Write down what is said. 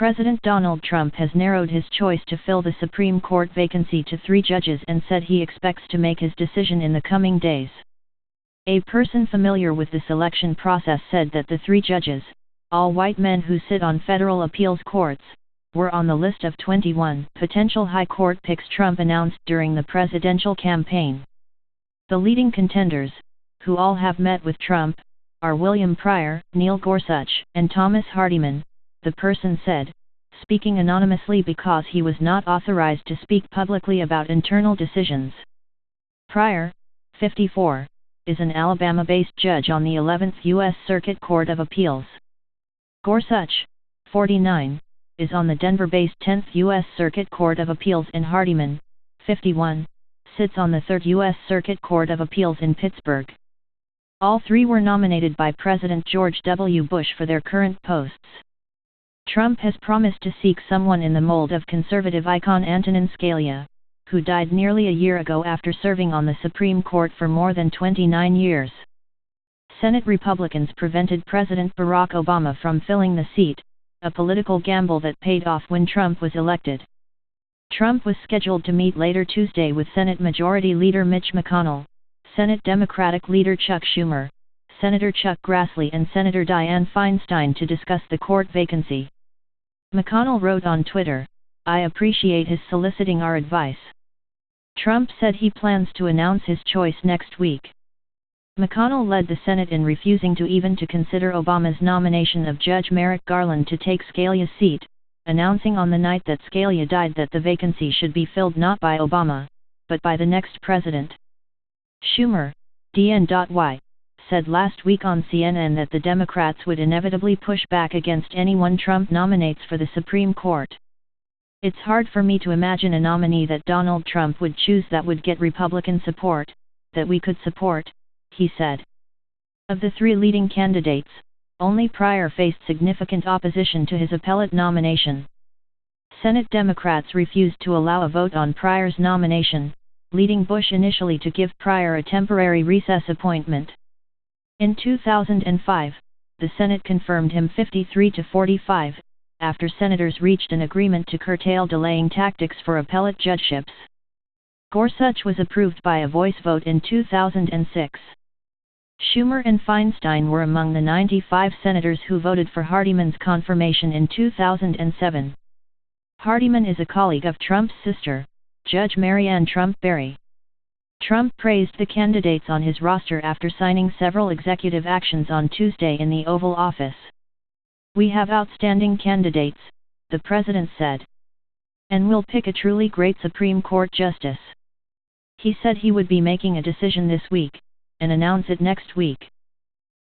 President Donald Trump has narrowed his choice to fill the Supreme Court vacancy to 3 judges and said he expects to make his decision in the coming days. A person familiar with the selection process said that the 3 judges, all white men who sit on federal appeals courts, were on the list of 21 potential high court picks Trump announced during the presidential campaign. The leading contenders, who all have met with Trump, are William Pryor, Neil Gorsuch, and Thomas Hardiman, the person said, speaking anonymously because he was not authorized to speak publicly about internal decisions. Pryor, 54, is an Alabama-based judge on the 11th U.S. Circuit Court of Appeals. Gorsuch, 49, is on the Denver-based 10th U.S. Circuit Court of Appeals, and Hardiman, 51, sits on the 3rd U.S. Circuit Court of Appeals in Pittsburgh. All 3 were nominated by President George W. Bush for their current posts. Trump has promised to seek someone in the mold of conservative icon Antonin Scalia, who died nearly a year ago after serving on the Supreme Court for more than 29 years. Senate Republicans prevented President Barack Obama from filling the seat, a political gamble that paid off when Trump was elected. Trump was scheduled to meet later Tuesday with Senate Majority Leader Mitch McConnell, Senate Democratic Leader Chuck Schumer, Senator Chuck Grassley and Senator Dianne Feinstein to discuss the court vacancy. McConnell wrote on Twitter, "I appreciate his soliciting our advice." Trump said he plans to announce his choice next week. McConnell led the Senate in refusing to even to consider Obama's nomination of Judge Merrick Garland to take Scalia's seat, announcing on the night that Scalia died that the vacancy should be filled not by Obama, but by the next president. Schumer, DNY, said last week on CNN that the Democrats would inevitably push back against anyone Trump nominates for the Supreme Court. "It's hard for me to imagine a nominee that Donald Trump would choose that would get Republican support, that we could support," he said. Of the 3 leading candidates, only Pryor faced significant opposition to his appellate nomination. Senate Democrats refused to allow a vote on Pryor's nomination, leading Bush initially to give Pryor a temporary recess appointment. In 2005, the Senate confirmed him 53-45, after senators reached an agreement to curtail delaying tactics for appellate judgeships. Gorsuch was approved by a voice vote in 2006. Schumer and Feinstein were among the 95 senators who voted for Hardiman's confirmation in 2007. Hardiman is a colleague of Trump's sister, Judge Marianne Trump Berry. Trump praised the candidates on his roster after signing several executive actions on Tuesday in the Oval Office. "We have outstanding candidates," the president said. "And we'll pick a truly great Supreme Court justice." He said he would be making a decision this week, and announce it next week.